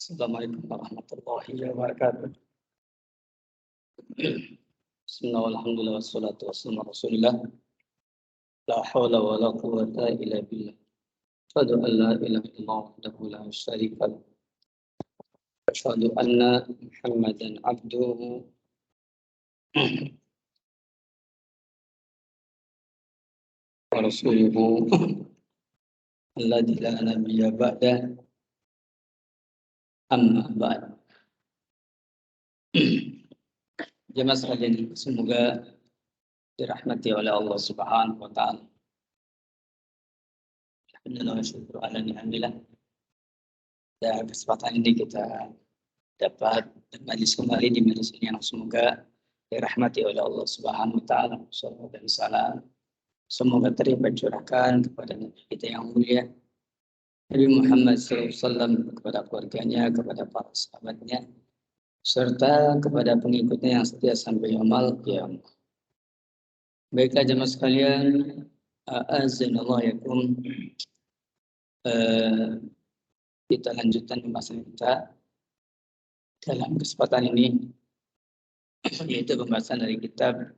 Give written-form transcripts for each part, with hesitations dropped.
Assalamualaikum warahmatullahi wabarakatuh. Bismillah walhamdulillah wassalatu wassalamu ala rasulillah. La hawla wa la quwwata illa billah. Asyhadu an la ilaha illallah wahdahu la syarika lah. Asyhadu anna Muhammadan abduhu wa rasuluhu alladzi la nabiyya ba'da. Amma ba'd. Jemaah sekalian, semoga dirahmati oleh Allah Subhanahu wa taala. Alhamdulillah wa syukur ala ni'amillah. Dan kesempatan ini kita dapat bermajlis kembali di majelis ini yang semoga dirahmati oleh Allah Subhanahu wa taala. Salawat dan salam semoga tercurahkan kepada Nabi kita yang mulia Nabi Muhammad SAW, kepada keluarganya, kepada para sahabatnya, serta kepada pengikutnya yang setia sampai yaumul qiyamah. Baiklah jemaah sekalian, azanallahu yakum. Kita lanjutkan pembahasan kita dalam kesempatan ini, yaitu pembahasan dari kitab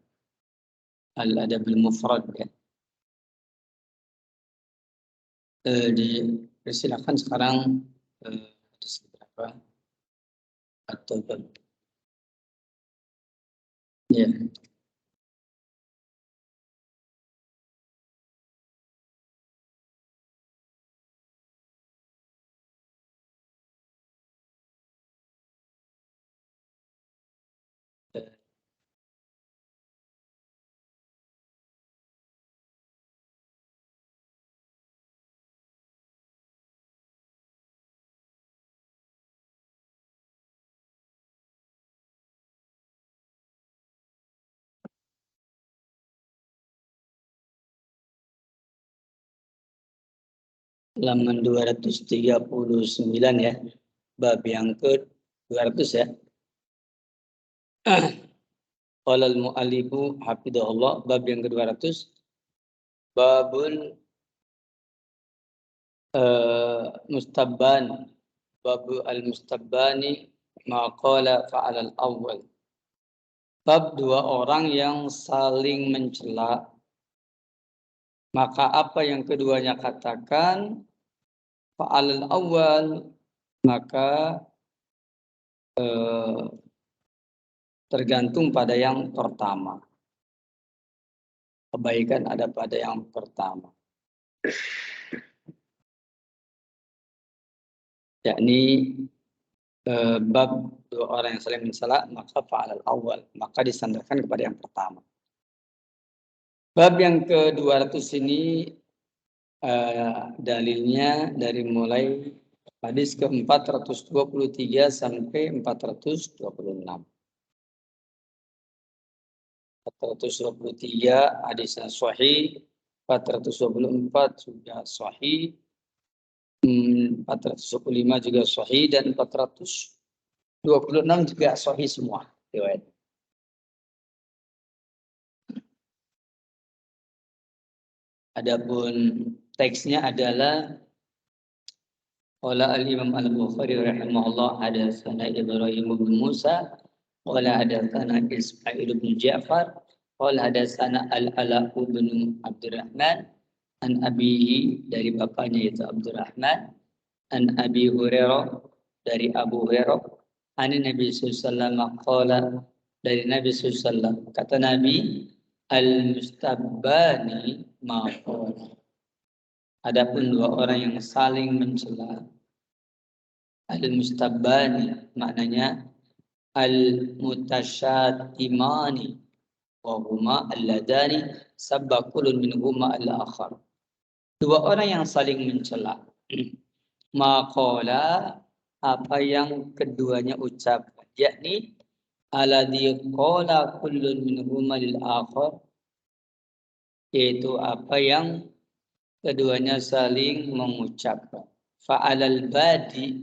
Al-Adabul Mufrad. Ya. Silakan sekarang hadis berapa atau ya. Halaman 239 ya, bab yang ke-200 ya. Qala al-mu'allifu hafidhahullah, bab yang ke-200, babun mustabban, babu al-mustabbani ma qala fa'al al-awwal. Bab dua orang yang saling mencela, maka apa yang keduanya katakan, fa'al al-awwal, maka tergantung pada yang pertama. Kebaikan ada pada yang pertama. Yakni bab dua orang yang saling mencela, maka fa'alal awal, maka disandarkan kepada yang pertama. Bab yang ke-200 ini dalilnya dari mulai hadis ke-423 sampai 426. 423 hadisnya sahih, 424 juga sahih, 425 juga sahih, dan 426 juga sahih semua riwayat. Adapun teksnya adalah qala al-Imam Al-Bukhari rahimahullah hadatsana Ibrahim bin Musa qala hadatsana Ismail bin Ja'far qala hadatsana Al-Ala bin Abdurrahman an abihi, dari bapaknya yaitu Abdurrahman, an Abi Hurairah, dari Abu Hurairah, an Nabi sallallahu alaihi wasallam qala, dari Nabi sallallahu alaihi wasallam, kata Nabi, al-mustabbani ma qala. Adapun dua orang yang saling mencela, al-mustabbani maknanya al-mutasyatimani wa huma alladani sabba kullun minhuma al-akhar. Dua orang yang saling mencela. Maqala, apa yang keduanya ucapkan, yakni alladzi qala kullun minhuma lil akhar, yaitu apa yang keduanya saling mengucapkan. Fa'alal badi,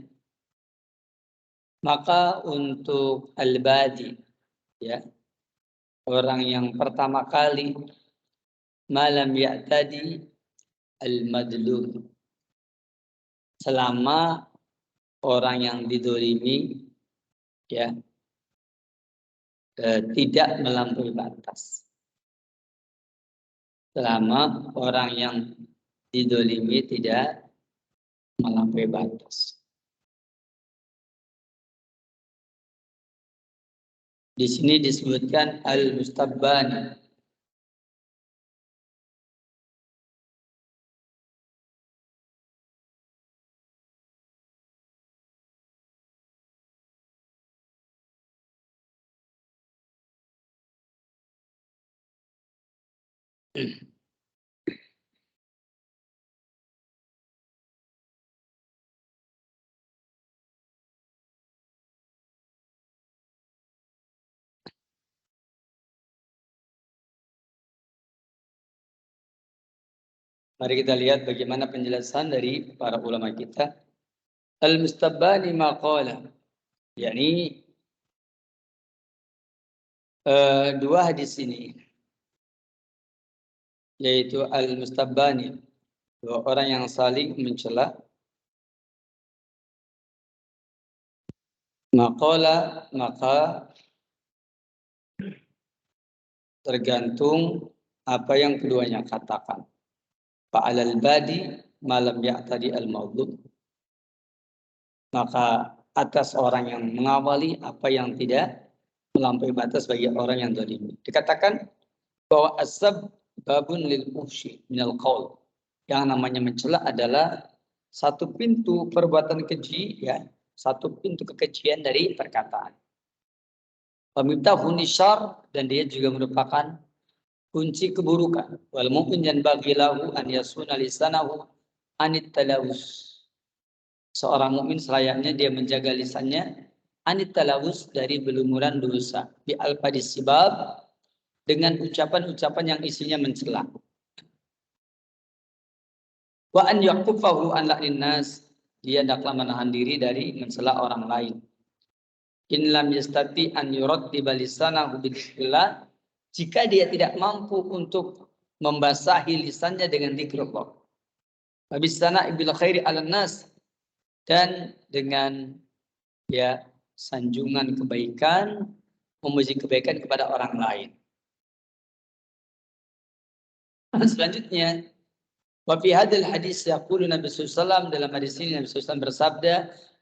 maka untuk al-badi, ya, orang yang pertama kali, malam ya'tadi al-madlum, selama orang yang didolimi, ya, tidak melampaui batas. Selama orang yang didolimi tidak melampaui batas. Di sini disebutkan al-mustabbani. Mari kita lihat bagaimana penjelasan dari para ulama kita. Al-mustabbani maqala, yakni dua hadis ini, yaitu al-mustabbani, dua orang yang saling mencela, maqala, maka tergantung apa yang keduanya katakan. Fa'alal badi malam ya'tadi al-mawdud, maka atas orang yang mengawali apa yang tidak melampaui batas bagi orang yang zalim. Dikatakan bahwa asab babun lil fuhsyi minal qaul, yang namanya mencela adalah satu pintu perbuatan keji, ya, satu pintu kekejian dari perkataan. Pemiftahun syarr, dan dia juga merupakan kunci keburukan. Wal mu'min yanbaghi lahu an yasuna lisanahu anit talawus. Seorang mukmin selayaknya dia menjaga lisannya anit talawus, dari belumuran dosa, bi alfadis sibab, dengan ucapan-ucapan yang isinya mencela. Wa an yaqufahu an la'nin nas, dia hendaklah menahan diri dari mencela orang lain. In lam yastati an yurattiba lisanahu bidzikrillah, jika dia tidak mampu untuk membasahi lisannya dengan zikrullah. Wabisana bil khairi 'alan nas, dan dengan, ya, sanjungan kebaikan, memuji kebaikan kepada orang lain. Selanjutnya, wa fi hadzal hadis yaqulu Nabi sallallahu alaihi wasallam, dalam hadis ini Nabi sallallahu alaihi wasallam bersabda,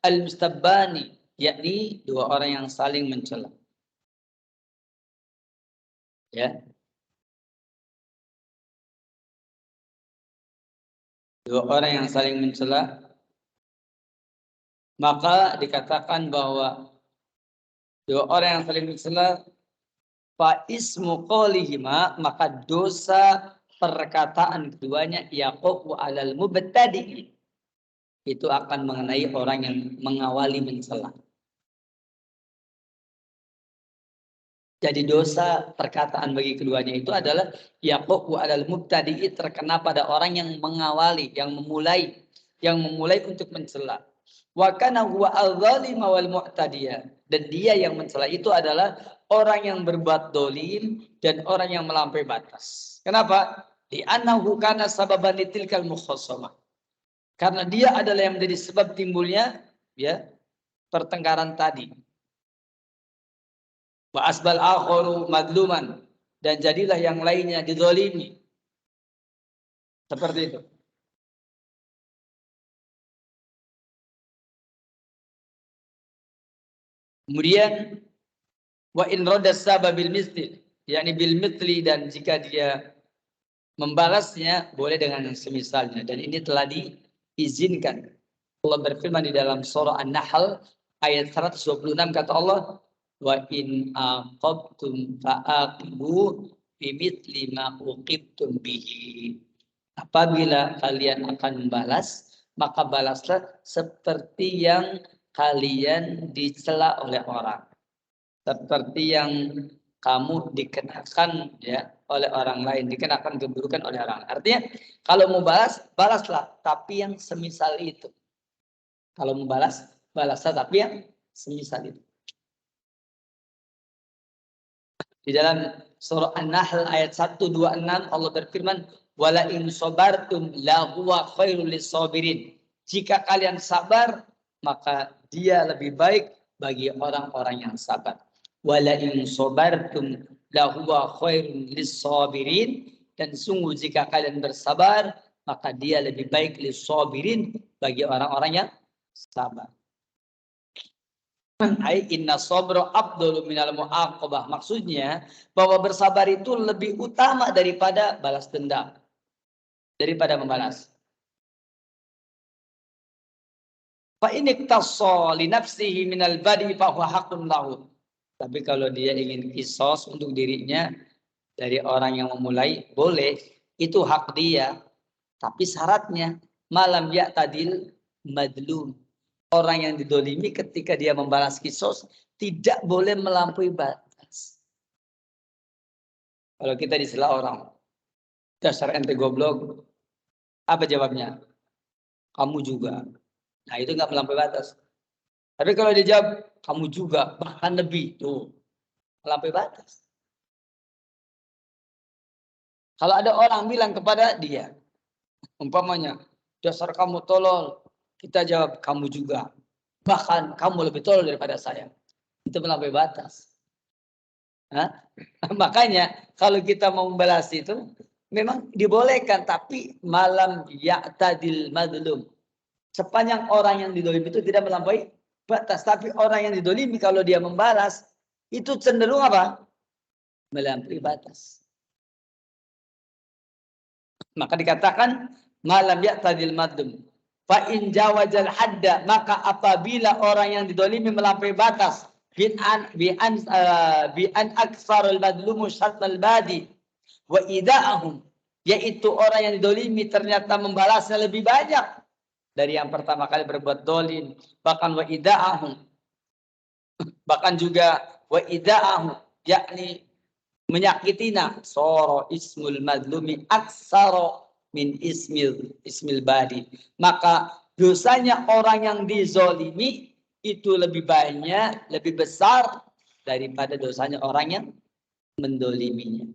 al-mustabbani, yakni dua orang yang saling mencela. Ya. Dua orang yang saling mencela, maka dikatakan bahwa dua orang yang saling mencela, fa ismu qaulihima, maka dosa perkataan keduanya yaqau alal mubtadi, itu akan mengenai orang yang mengawali mencela. Jadi dosa perkataan bagi keduanya itu adalah yaqau alal mubtadi, terkena pada orang yang mengawali, yang memulai untuk mencela. Wa kana huwa al-zalim wal mu'tadiya, dan dia yang mencela itu adalah orang yang berbuat dolim dan orang yang melampaui batas. Kenapa? Di annahu kana sababan litilkal mukhasamah, karena dia adalah yang menjadi sebab timbulnya ya pertengkaran tadi. Wa asbal akharu madluman, dan jadilah yang lainnya dizalimi. Seperti itu. Kemudian wa in radda sababil misli, yakni bil mithli, dan jika dia membalasnya boleh dengan semisalnya, dan ini telah diizinkan. Allah berfirman di dalam surah An-Nahl ayat 126, kata Allah, wa in aqabtum fa'aqibu bimithli ma uqibtum bihi. Apabila kalian akan membalas, maka balaslah seperti yang kalian dicela oleh orang, seperti yang kamu dikenakan ya oleh orang lain, dikenakan keburukan oleh orang. Artinya kalau mau balas, balaslah tapi yang semisal itu. Kalau mau balas, balaslah tapi yang semisal itu. Di dalam surah An-Nahl ayat 126 Allah berfirman, wala in sabartum la huwa khairul lisabirin. Jika kalian sabar, maka dia lebih baik bagi orang-orang yang sabar. Wala in sabartum la huwa khairul lisabirin, dan sungguh jika kalian bersabar, maka dia lebih baik lisabirin, bagi orang-orang yang sabar. Inna sabra afdalu minal mu'aqabah. Maksudnya bahwa bersabar itu lebih utama daripada balas dendam, daripada membalas. Fa in iktassa li nafsihi minal badi fa huwa haqqun lahu. Tapi kalau dia ingin kisos untuk dirinya dari orang yang memulai, boleh, itu hak dia. Tapi syaratnya malam ya'tadil madlum. Orang yang didolimi ketika dia membalas kisos tidak boleh melampaui batas. Kalau kita disela orang, dasar ente goblok, apa jawabnya? Kamu juga. Nah itu nggak melampaui batas. Tapi kalau dia jawab kamu juga, bahkan lebih, tuh melampaui batas. Kalau ada orang bilang kepada dia, umpamanya, dasar kamu tolol, kita jawab kamu juga, bahkan kamu lebih tolol daripada saya. Itu melampaui batas. Makanya kalau kita mau membalas itu memang dibolehkan, tapi malam ya'tadil madlum. Sepanjang orang yang didolimi itu tidak melampaui batas. Tapi orang yang didolimi kalau dia membalas itu cenderung apa? Melampaui batas. Maka dikatakan malam ya'tadil madlum. Fa in jawazal hadda, maka apabila orang yang didolimi melampaui batas, bi an aksarul madlumu syartal badi wa ida'ahum, yaitu orang yang didolimi ternyata membalasnya lebih banyak dari yang pertama kali berbuat dolim, bahkan wa ida'ahum, bahkan juga wa ida'ahum, yakni menyakitina, soro ismul madlumi aksaro min ismil badi, maka dosanya orang yang dizolimi itu lebih banyak, lebih besar daripada dosanya orang yang mendoliminya.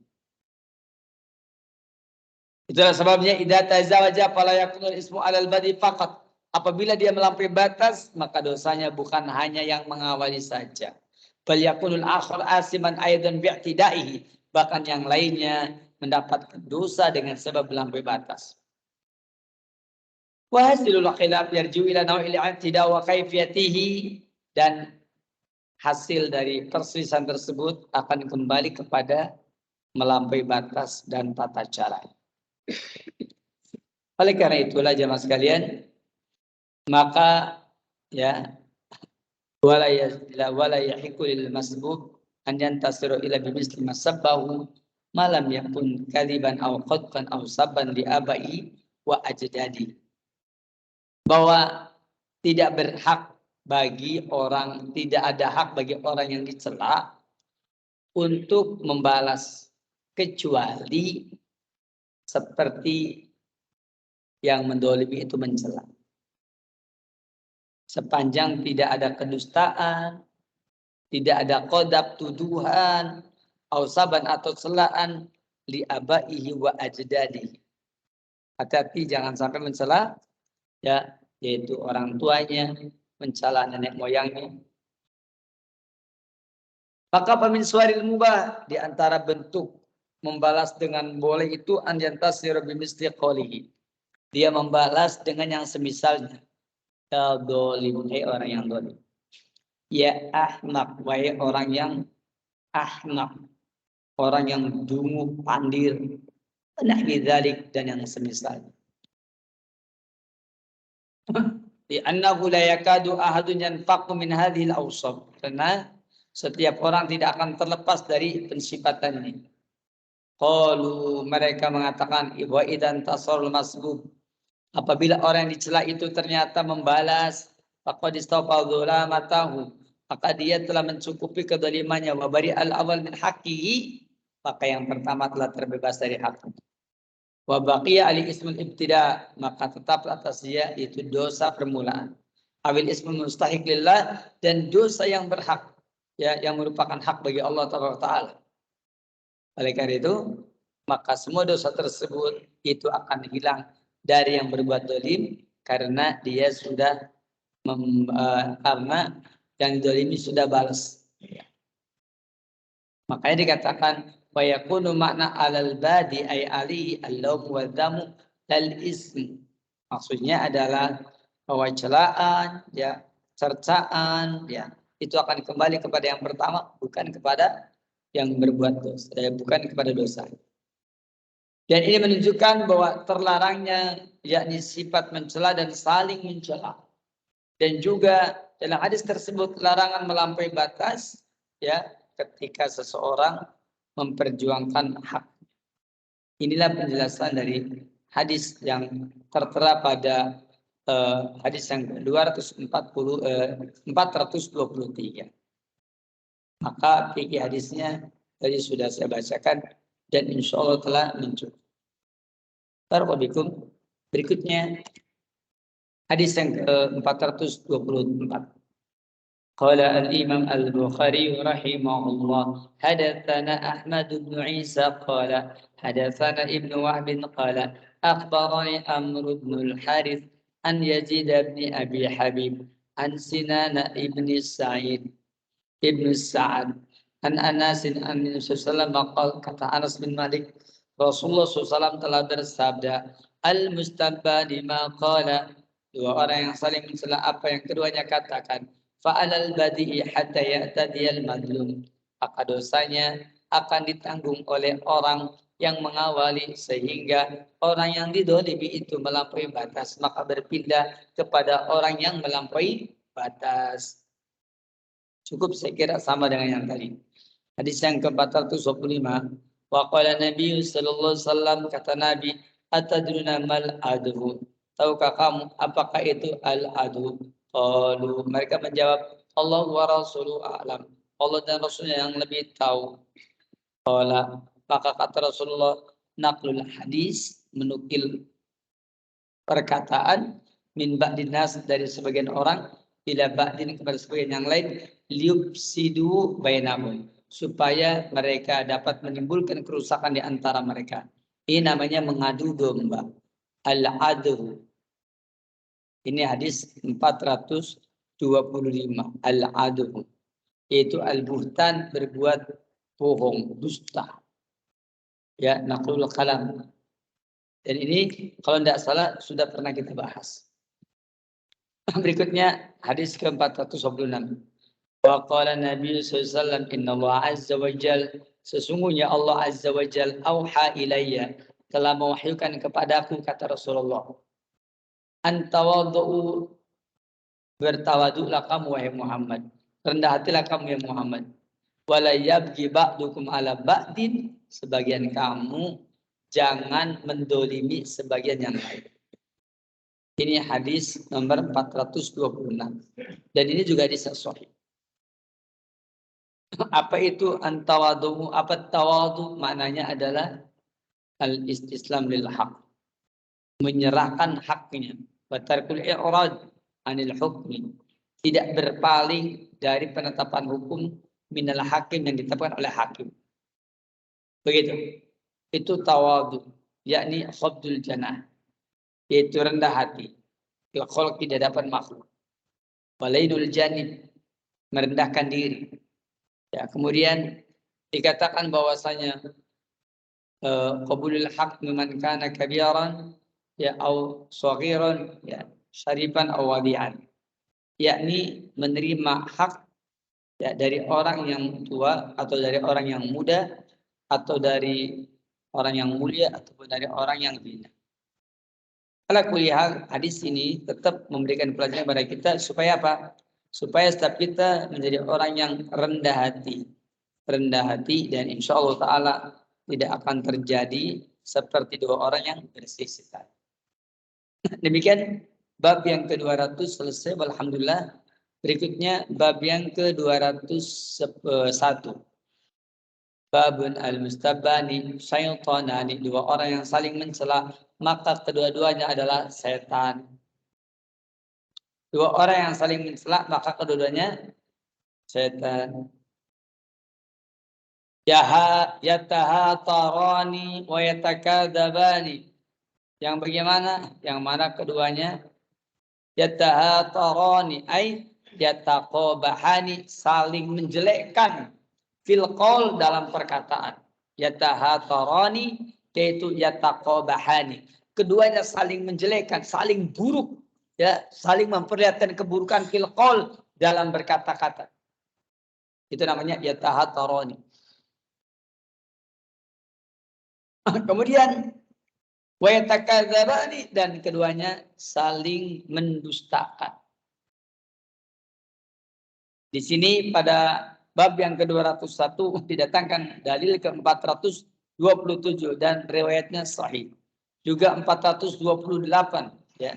Itulah sebabnya idza tazawaja fala yakunul ismu alal badi faqat. Apabila dia melampaui batas, maka dosanya bukan hanya yang mengawali saja. Bal yakunul akhar asiman aidan bi'tidaihi, bahkan yang lainnya mendapatkan dosa dengan sebab melampaui batas. Wa hasilul khilaf yarju ila naw'il i'tida wa kaifiyatihi, dan hasil dari perselisihan tersebut akan kembali kepada melampaui batas dan tata cara. Oleh karena itulah jemaah sekalian, maka ya wala yahiqu lil masbub an yantasiru ila bimisli masabbahu malam yakun kadiban aw qadfan aw sabban li abai wa ajdadi. Bahwa tidak ada hak bagi orang yang dicela untuk membalas, kecuali seperti yang mendolimi itu mencela. Sepanjang tidak ada kedustaan, tidak ada qadab tuduhan, ausaban atau celaan li abaihi wa ajdadihi. Hati-hati jangan sampai mencela ya, yaitu orang tuanya, mencela nenek moyangnya. Maka pamin suaril mubah, di antara bentuk membalas dengan boleh itu an yantasir bimisli qawlihi. Dia membalas dengan yang semisalnya. Ya dolim, orang yang dolim. Ya ahmak, wahai orang yang ahmak. Orang yang dungu, pandir. Nahwi dzalik, dan yang semisalnya. Li'annahu la yakadu ahadun yanfaqu min hadhil awsaf. Karena setiap orang tidak akan terlepas dari pensifatan ini. Qalu, mereka mengatakan wa idan tasarul masbub. Apabila orang yang dicela itu ternyata membalas, faqad istawfa dhulamatahu, maka dia telah mencukupi kedolimannya, wa bari al-awwal min haqqihi, maka yang pertama telah terbebas dari haknya. Wa baqiya ali ismul ibtida, maka tetap atas dia itu dosa permulaan. Awil ismul mustahiq lillah, dan dosa yang berhak, ya, yang merupakan hak bagi Allah Taala. Oleh karena itu, maka semua dosa tersebut itu akan hilang dari yang berbuat dolim, karena dia sudah karena yang dolimi sudah balas. Makanya dikatakan wa yakunu makna alal badi ay ali al-lawm wa dhamu lal ism. Maksudnya adalah bahwa celaan, ya, cercaan, ya, itu akan kembali kepada yang pertama, bukan kepada yang berbuat dosa, bukan kepada dosa. Dan ini menunjukkan bahwa terlarangnya yakni sifat mencela dan saling mencela. Dan juga dalam hadis tersebut larangan melampaui batas, ya, ketika seseorang memperjuangkan hak. Inilah penjelasan dari hadis yang tertera pada hadis yang 423. Maka fikih hadisnya tadi sudah saya bacakan dan insya Allah telah mencukupi. Tarwabikum, berikutnya hadis yang ke-424. Qala al-Imam al-Bukhari rahimahullah, hadatsana Ahmad bin Isa qala hadatsana Ibn Wahb qala akhbarani Amr bin al-Harith an Yazid bin Abi Habib an Sinan ibn Sa'id ibn Sa'ad an Anas an Nabi sallallahu alaihi wasallam, kata Anas bin Malik, Rasulullah SAW telah bersabda, al-mustabba lima qala, dua orang yang saling mencela apa yang keduanya katakan, fa'alal badi'i hatta ya'tadiyal madlum, maka dosanya akan ditanggung oleh orang yang mengawali sehingga orang yang didolimi itu melampaui batas, maka berpindah kepada orang yang melampaui batas. Cukup saya kira sama dengan yang tadi. Hadis yang ke-425. Wa qala Nabi sallallahu alaihi wasallam, kata Nabi, atadruna mal adu? Tahukah kamu apakah itu al-adu? Qalu, mereka menjawab, Allah wa rasuluhu a'lam. Allah dan Rasulnya yang lebih tahu. Qala, maka kata Rasulullah, naqlul hadis, menukil perkataan, min ba'din nas, dari sebagian orang, ila ba'din, kepada sebagian yang lain, liyufsidu bainahum, supaya mereka dapat menimbulkan kerusakan di antara mereka. Ini namanya mengadu domba. Al-adu. Ini hadis 425. Al-adu. Yaitu al-buhtan, berbuat bohong, dusta. Ya, naqlul kalam. Dan ini kalau tidak salah sudah pernah kita bahas. Berikutnya hadis ke-426. Wa qala Nabi SAW, Inna Allah Azza wa Jal, sesungguhnya Allah Azza wa Jal auha ilayya, telah mewahyukan kepadaku, kata Rasulullah, antawadhu, bertawaduklah kamu wahai Muhammad, rendah hatilah kamu ya Muhammad, wala yabghi ba'dukum ala ba'din, sebagian kamu jangan mendolimi sebagian yang lain. Ini hadis nomor 426 dan ini juga hadis sahih. Apa itu antawadu? Apa tawadu? Maknanya adalah al-istislam lil haq, menyerahkan haknya, wa tarkul i'rad anil hukmi, tidak berpaling dari penetapan hukum minal hakim yang ditetapkan oleh hakim. Begitu. Itu tawadu, yakni khafdul janah, yaitu rendah hati, fil khalqi di hadapan makhluk. Walainul janib, merendahkan diri. Ya, kemudian dikatakan bahwasanya qabulul haq mimman kana kabiran ya au saghiran ya syarifan aw wadi'an, yakni menerima hak ya dari orang yang tua atau dari orang yang muda atau dari orang yang mulia ataupun dari orang yang hina. Ala kulli hal, hadis ini tetap memberikan pelajaran kepada kita supaya apa? Supaya setiap kita menjadi orang yang rendah hati dan insya Allah Ta'ala tidak akan terjadi seperti dua orang yang berselisih. Demikian bab yang ke-200 selesai, alhamdulillah. Berikutnya bab yang ke-201. Babun al-mustabani syaitanani, dua orang yang saling mencela, maka kedua-duanya adalah setan. Dua orang yang saling mencela, maka kedua-duanya setan. Yatahatarani wa yatakadzabani. Yang bagaimana? Yang mana keduanya? Yatahatarani ay yataqabahani, saling menjelekkan, fil qaul, dalam perkataan. Yatahatarani yaitu yataqabahani. Keduanya saling menjelekkan, saling buruk, ya, saling memperlihatkan keburukan, fil qaul, dalam berkata-kata. Itu namanya yatahatarani. Kemudian wa yatakadzabani, dan keduanya saling mendustakan. Di sini pada bab yang ke-201 didatangkan dalil ke-427 dan riwayatnya sahih. Juga 428 ya.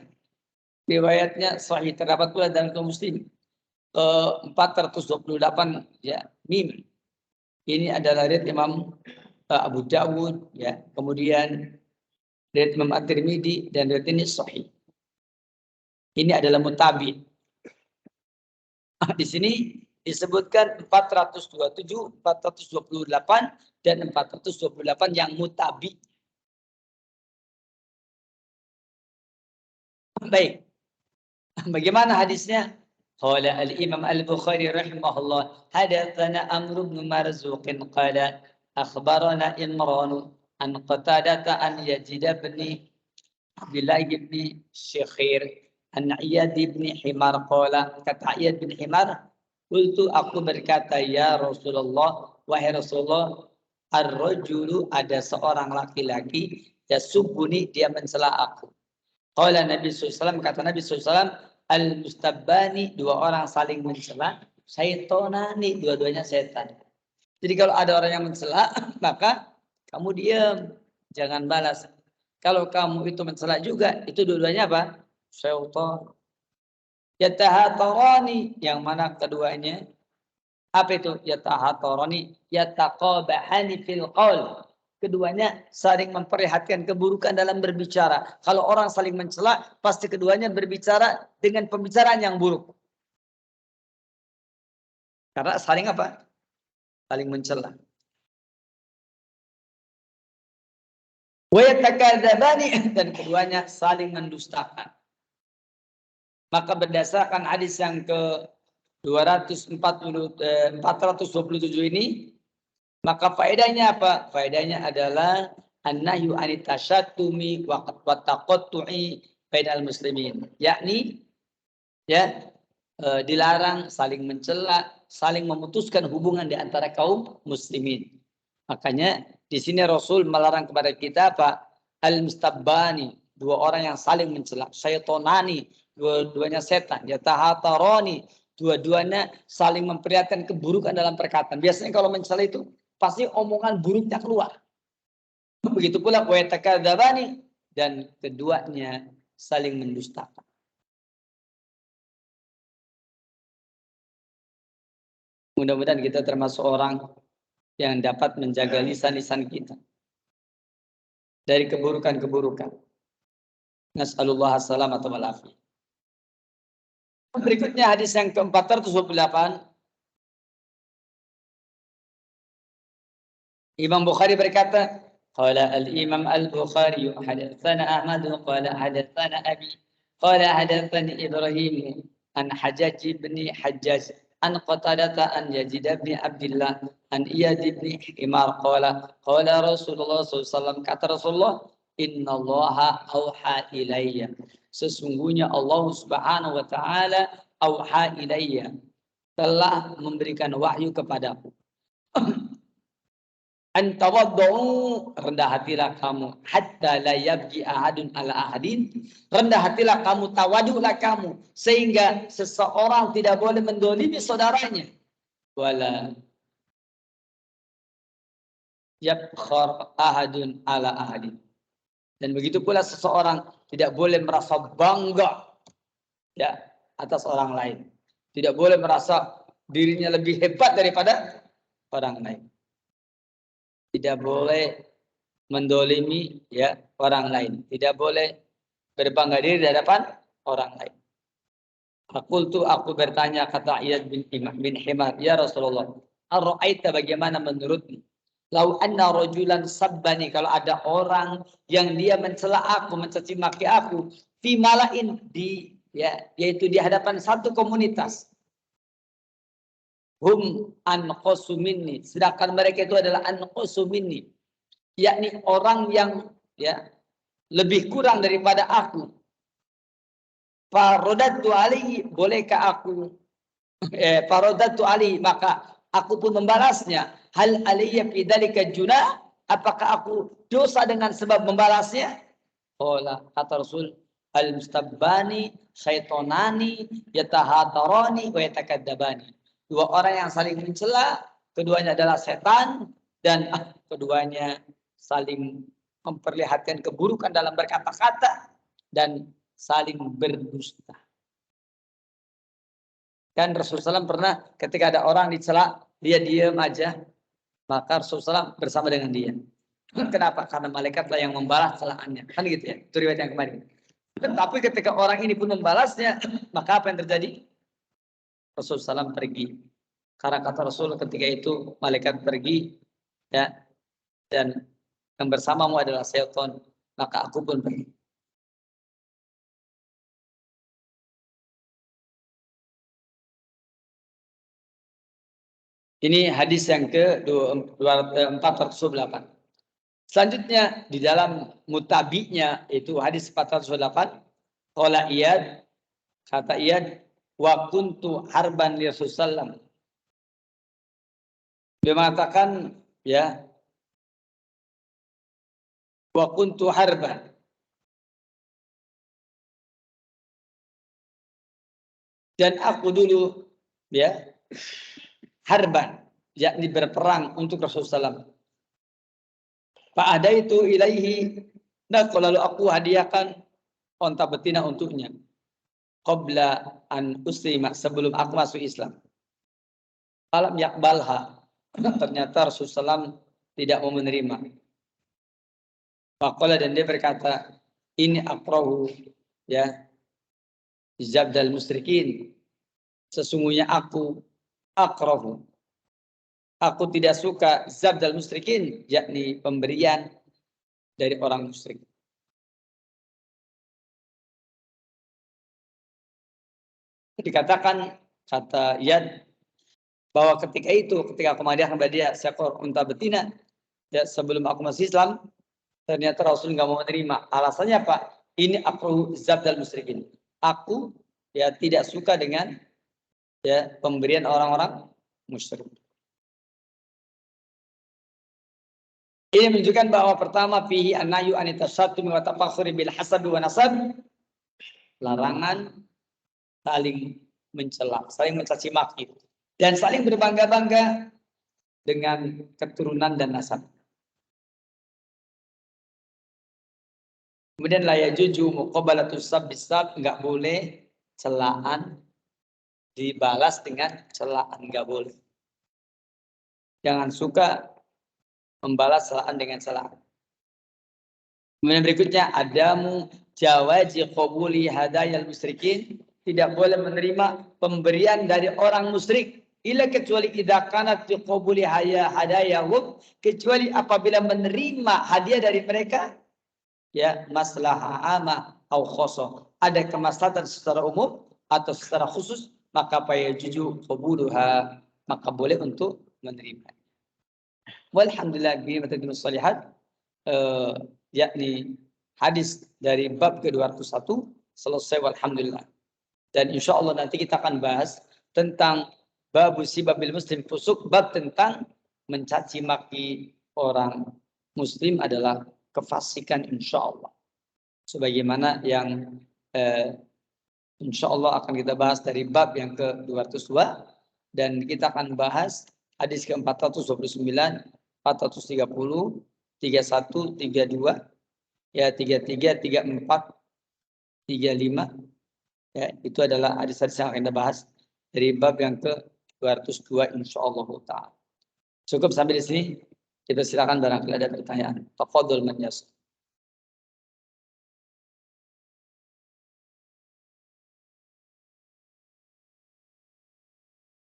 Riwayatnya sahih, terdapat pula dalam Muslim 428 ya, mim. Ini adalah riwayat Imam Abu Dawud ya. Kemudian riwayat Imam At-Tirmidzi dan riwayat ini sahih. Ini adalah mutabi. Di sini disebutkan 427, 428 dan 428 yang mutabi. Baik. Bagaimana hadisnya? Qala al-Imam Al-Bukhari rahimahullah, hadatsana Amr bin Marzuq qala akhbarana Imran an Qatadah an Yazid bin Abdullah bin Syekhir an Iyad bin Himar qala, kata Iyad bin Himar, qultu, aku berkata, ya Rasulullah, wahai Rasulullah, ar-rajulu, ada seorang laki-laki, yasubuni, dia mencela aku. Qala Nabi SAW, kata Nabi SAW, al-mustabbani, dua orang saling mencela, syaitonani, dua-duanya setan. Jadi kalau ada orang yang mencela, maka kamu diam, jangan balas. Kalau kamu itu mencela juga, itu dua-duanya apa? Syaitan. Yatahatarani, yang mana keduanya? Apa itu? Yatahatarani, yataqabahani fil qaul. Keduanya saling memperlihatkan keburukan dalam berbicara. Kalau orang saling mencela, pasti keduanya berbicara dengan pembicaraan yang buruk. Karena saling apa? Saling mencela. Wa yatakadzabani, dan keduanya saling mendustakan. Maka berdasarkan hadis yang ke 427 ini, maka faedahnya apa? Faedahnya adalah an-nahyu anit tasyattumi wa taqattu'i bainal muslimin, yakni ya dilarang saling mencela, saling memutuskan hubungan di antara kaum muslimin. Makanya di sini Rasul melarang kepada kita apa? Al-mustabbani, dua orang yang saling mencela, syaitonani, dua-duanya setan, yatahatarani, dua-duanya saling memperlihatkan keburukan dalam perkataan. Biasanya kalau mencela itu pasti omongan buruknya keluar. Begitu pula wa yatakadzabani, dan keduanya saling mendustakan. Mudah-mudahan kita termasuk orang yang dapat menjaga lisan-lisan kita dari keburukan-keburukan. Nas'alullah as-salamata wal afiyah. Berikutnya hadis yang ke-428. Imam Bukhari berkata, qala al-Imam al-Bukhari hadatsana Ahmad qala hadatsana Abi qala hadatsani Ibrahim an Hajjaj bin Hajjaj an Qatadah an Yazid bin Abdullah an Iyad bin Himar qala Rasulullah SAW, kata Rasulullah, innallaha auha ilayya, sesungguhnya Allah Subhanahu wa taala auha ilayya, telah memberikan wahyu kepadaku. Antawaddu, rendah hatilah kamu, hatta la yabghi ahadun ala ahadin, rendah hatilah kamu, tawadulah kamu, sehingga seseorang tidak boleh mendolimi saudaranya, wala yabkhar ahadun ala ahadin, dan begitu pula seseorang tidak boleh merasa bangga ya atas orang lain, tidak boleh merasa dirinya lebih hebat daripada orang lain. Tidak boleh mendolimi ya orang lain, tidak boleh berbangga diri di hadapan orang lain. Aku bertanya, kata Iyad bin Himar, ya Rasulullah, ar-ra'aita, bagaimana menurutmu, lau anna rajulan sabbani, kalau ada orang yang dia mencela aku, mencaci maki aku, fi malain, yaitu di hadapan satu komunitas, hum anqasu minni, sedangkan mereka itu adalah anqasu minni, yakni orang yang ya lebih kurang daripada aku. Faradatu alaihi, bolehkah aku faradatu alaihi, maka aku pun membalasnya. Hal alayya fi dzalika junah, apakah aku dosa dengan sebab membalasnya? Qala, kata Rasul, al mustabbani syaitonani yatahatarani wa yatakadzabani, dua orang yang saling mencela, keduanya adalah setan, dan keduanya saling memperlihatkan keburukan dalam berkata-kata dan saling berdusta. Kan Rasulullah SAW pernah ketika ada orang dicela, dia diam aja, maka Rasulullah SAW bersama dengan dia. Kenapa? Karena malaikatlah yang membalas celaannya. Kan gitu ya, itu riwayat yang kemarin. Tapi ketika orang ini pun membalasnya, maka apa yang terjadi? Rasulullah SAW pergi. Karena kata Rasul ketika itu malaikat pergi ya, dan yang bersamamu adalah syaitan, maka aku pun pergi. Ini hadis yang ke-408. Selanjutnya di dalam mutabi'nya itu hadis 408, qala Iyad, kata Iyad, wa kuntu harban li Rasulullah. Dia mengatakan ya, wa kuntu harban, dan aku dulu ya harban, yakni berperang untuk Rasulullah SAW. Pak ada itu ilaihi, nah lalu aku hadiahkan onta betina untuknya, qabla an uslima, sebelum aku masuk Islam. Alam yakbalha, ternyata Rasulullah SAW tidak mau menerima. Faqala, dan dia berkata, ini akrahu ya zabdal musyrikin, sesungguhnya aku akrahu, aku tidak suka zabdal musyrikin, yakni pemberian dari orang musyrik. Dikatakan kata Iyad bahwa ketika aku menghadiahkan kepada dia seekor unta betina ya, sebelum aku masuk Islam, Ternyata Rasul nggak mau menerima. Alasannya apa? Ini aku zabdal musyrikin. Aku ya tidak suka dengan ya pemberian orang-orang musyrik. Ini menunjukkan bahwa pertama fihi an-nahyu an tasaddum wa tafakhuri bil hasab wa nasab. Larangan saling mencela, saling mencaci maki dan saling berbangga-bangga dengan keturunan dan nasab. Kemudian la yajuju muqabalatus sab bisab, enggak boleh celaan dibalas dengan celaan, enggak boleh. Jangan suka membalas celaan dengan celaan. Kemudian berikutnya adamu jawazi qabuli hadayal musyrikin, tidak boleh menerima pemberian dari orang musyrik ila kecuali idza kanat qabuli hadayahum, kecuali apabila menerima hadiah dari mereka ya maslahah amah atau khosoh, ada kemaslahatan secara umum atau secara khusus, maka paya juju qabuluha, maka boleh untuk menerima. Walhamdulillah bi matadun salihat, yakni hadis dari bab ke-201 selesai walhamdulillah. Dan insya Allah nanti kita akan bahas tentang bab sibabil muslim fusuk, bab tentang mencaci maki orang muslim adalah kefasikan insya Allah. Sebagaimana yang insya Allah akan kita bahas dari bab yang ke-202, dan kita akan bahas hadis ke-429, 430, 31, 32, ya 33, 34, 35. Ya, itu adalah hadis-hadis yang akan kita bahas dari bab yang ke-202 insyaallah taala. Cukup sampai di sini. Kita silakan barangkali ada pertanyaan. Tafadhol man yas'al.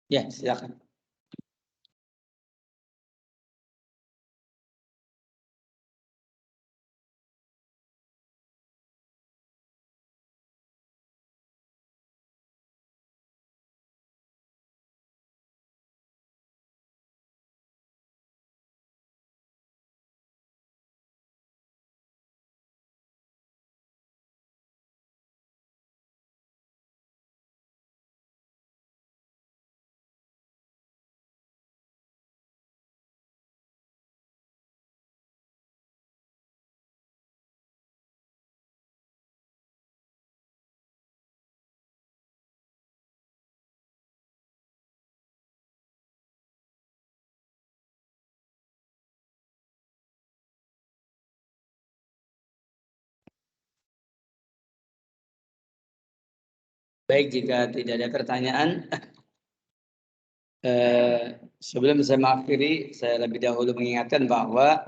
Ya, silakan. Baik, jika tidak ada pertanyaan, sebelum saya mengakhiri, saya lebih dahulu mengingatkan bahwa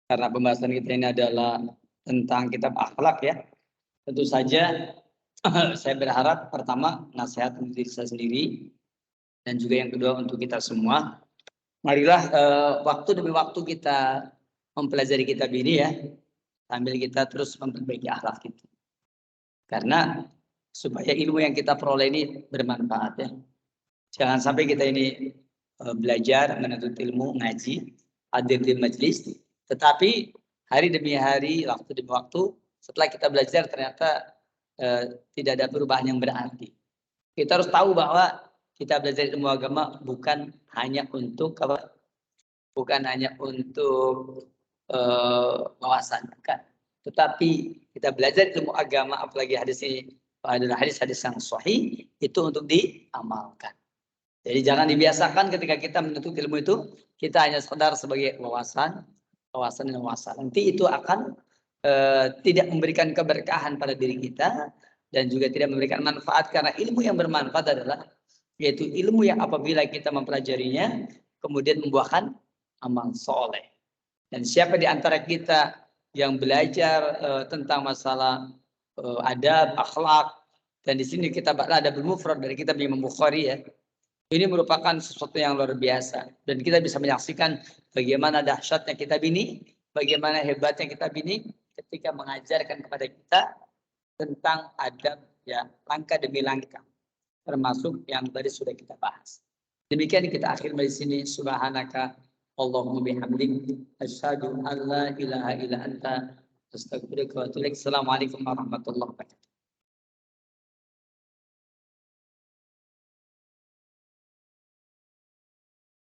karena pembahasan kita ini adalah tentang kitab akhlak ya, tentu saja saya berharap pertama nasihat untuk diri saya sendiri dan juga yang kedua untuk kita semua. Marilah waktu demi waktu kita mempelajari kitab ini ya, sambil kita terus memperbaiki akhlak kita. Karena supaya ilmu yang kita peroleh ini bermanfaat ya. Jangan sampai kita ini belajar, menuntut ilmu, ngaji, hadir di majelis, tetapi hari demi hari, waktu demi waktu, setelah kita belajar ternyata tidak ada perubahan yang berarti. Kita harus tahu bahwa kita belajar ilmu agama bukan hanya untuk apa? Bukan hanya untuk wawasan, bukan. Tetapi kita belajar ilmu agama, apalagi hadis ini adalah hadis-hadis yang sahih, itu untuk diamalkan. Jadi jangan dibiasakan ketika kita menuntut ilmu itu, kita hanya sekedar sebagai wawasan. Nanti itu akan tidak memberikan keberkahan pada diri kita dan juga tidak memberikan manfaat, karena ilmu yang bermanfaat adalah yaitu ilmu yang apabila kita mempelajarinya kemudian membuahkan amal soleh. Dan siapa di antara kita yang belajar tentang masalah adab, akhlak, dan di sini kita ada bermufrad dari kitab Imam Bukhari ya. Ini merupakan sesuatu yang luar biasa dan kita bisa menyaksikan bagaimana dahsyatnya kitab ini, bagaimana hebatnya kitab ini ketika mengajarkan kepada kita tentang adab ya, langkah demi langkah, termasuk yang tadi sudah kita bahas. Demikian kita akhir di sini. Subhanaka Allahumma bihamdik asyhadu an la ilaha illa anta astaghfiruka wa atubu ilaik. Assalamualaikum warahmatullahi wabarakatuh.